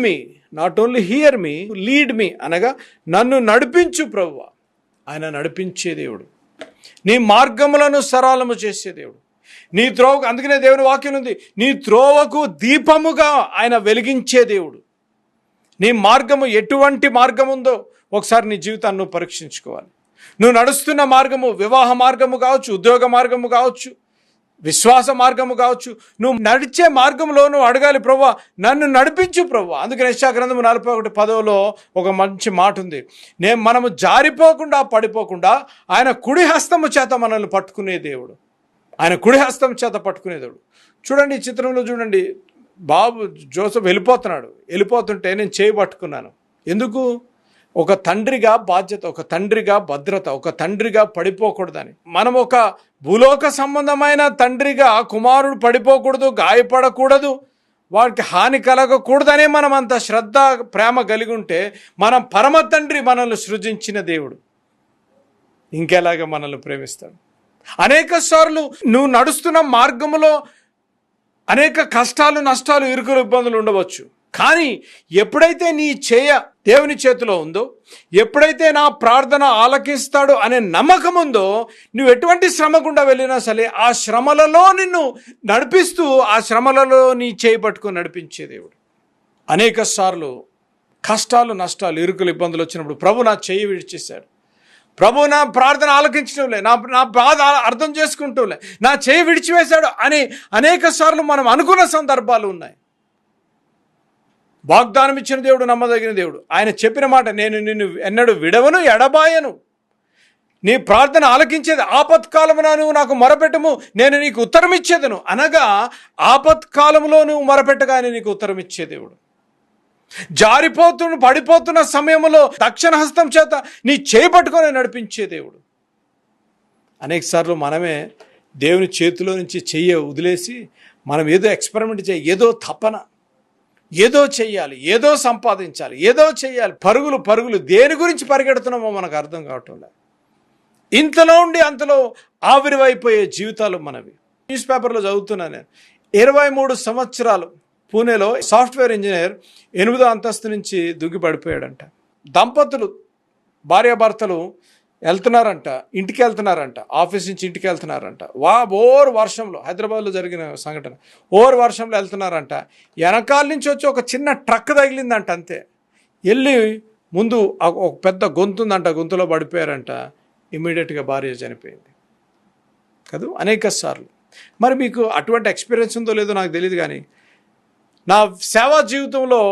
Me, not only here me, lead me అనగా నన్ను నడిపించు ప్రభువా. ఆయన నడిపించే దేవుడు, నీ మార్గములను సరళము చేసే దేవుడు, నీ త్రోవకు, అందుకనే దేవుని వాక్యం ఉంది, నీ త్రోవకు దీపముగా ఆయన వెలిగించే దేవుడు. నీ మార్గము ఎటువంటి మార్గం ఉందో ఒకసారి నీ జీవితాన్ని నువ్వు పరీక్షించుకోవాలి. నువ్వు నడుస్తున్న మార్గము వివాహ మార్గము కావచ్చు, ఉద్యోగ మార్గము కావచ్చు, విశ్వాస మార్గము కావచ్చు, నువ్వు నడిచే మార్గంలో నువ్వు అడగాలి, ప్రభువా నన్ను నడిపించు ప్రభువా. అందుకని యెషయా గ్రంథము 41:10 ఒక మంచి మాట ఉంది, మనము జారిపోకుండా పడిపోకుండా ఆయన కుడి హస్తము చేత మనల్ని పట్టుకునే దేవుడు, ఆయన కుడి హస్తం చేత పట్టుకునే దేవుడు. చూడండి ఈ చిత్రంలో చూడండి, బాబు జోసెఫ్ వెళ్ళిపోతుంటే నేను చేయి పట్టుకున్నాను. ఎందుకు? ఒక తండ్రిగా బాధ్యత, ఒక తండ్రిగా భద్రత, ఒక తండ్రిగా పడిపోకూడదని. మనం ఒక భూలోక సంబంధమైన తండ్రిగా కుమారుడు పడిపోకూడదు, గాయపడకూడదు, వాడికి హాని కలగకూడదనే మనం అంత శ్రద్ధ ప్రేమ కలిగి ఉంటే, మనం పరమ తండ్రి మనల్ని సృజించిన దేవుడు ఇంకెలాగా మనల్ని ప్రేమిస్తాడు. అనేక సార్లు నువ్వు నడుస్తున్న మార్గములో అనేక కష్టాలు, నష్టాలు, ఇరుకులు, ఇబ్బందులు ఉండవచ్చు. కానీ ఎప్పుడైతే నీ దేవుని చేతిలో ఉందో, ఎప్పుడైతే నా ప్రార్థన ఆలకిస్తాడు అనే నమ్మకం ఉందో, నువ్వు ఎటువంటి శ్రమ గుండా వెళ్ళినా సరే ఆ శ్రమలలో నిన్ను నడిపిస్తూ, ఆ శ్రమలలో నీ చేయి పట్టుకొని నడిపించే దేవుడు. అనేక సార్లు కష్టాలు, నష్టాలు, ఇరుకులు, ఇబ్బందులు వచ్చినప్పుడు ప్రభు నా చేయి విడిచేశాడు, ప్రభు నా ప్రార్థన ఆలకించడంలే, నా బాధ అర్థం చేసుకుంటూలే, నా చేయి విడిచివేశాడు అని అనేక సార్లు మనం అనుకున్న సందర్భాలు ఉన్నాయి. వాగ్దానం ఇచ్చిన దేవుడు నమ్మదగిన దేవుడు. ఆయన చెప్పిన మాట, నేను నిన్ను ఎన్నడూ విడవను, ఎడబాయను, నీ ప్రార్థన ఆలకించేది, ఆపత్కాలమున నువ్వు నాకు మొరపెట్టము, నేను నీకు ఉత్తరం ఇచ్చేదను అనగా, ఆపత్కాలంలో నువ్వు మొరపెట్టగా ఆయన నీకు ఉత్తరం ఇచ్చే దేవుడు. పడిపోతున్న సమయంలో దక్షిణ హస్తం చేత నీ చేయి పట్టుకొని నడిపించే దేవుడు. అనేక సార్లు మనమే దేవుని చేతిలో నుంచి చెయ్యి వదిలేసి మనం ఏదో ఎక్స్పెరిమెంట్ ఏదో తపన, ఏదో చెయ్యాలి, ఏదో సంపాదించాలి, ఏదో చెయ్యాలి, పరుగులు దేని గురించి పరిగెడుతున్నామో మనకు అర్థం కావటం లేదు. ఇంతలో ఉండి అంతలో ఆవిరివైపోయే జీవితాలు మనవి. న్యూస్ పేపర్లో చదువుతున్నాను నేను, 23 సంవత్సరాలు పూణేలో సాఫ్ట్వేర్ ఇంజనీర్ 8వ అంతస్తు నుంచి దుగ్గి పడిపోయాడంట. దంపతులు భార్యాభర్తలు ఇంటికి వెళ్తున్నారంట, ఆఫీస్ నుంచి ఇంటికి వెళ్తున్నారంట. ఓర్ వర్షంలో, హైదరాబాద్లో జరిగిన సంఘటన, ఓర్ వర్షంలో వెళ్తున్నారంట. వెనకాల నుంచి వచ్చి ఒక చిన్న ట్రక్ తగిలిందంట, అంతే. వెళ్ళి ముందు ఒక పెద్ద గొంతు ఉందంట, గొంతులో పడిపోయారంట. ఇమ్మీడియట్గా భార్య చనిపోయింది కదా. అనేక సార్లు మరి మీకు అటువంటి ఎక్స్పీరియన్స్ ఉందో లేదో నాకు తెలియదు, కానీ నా సేవా జీవితంలో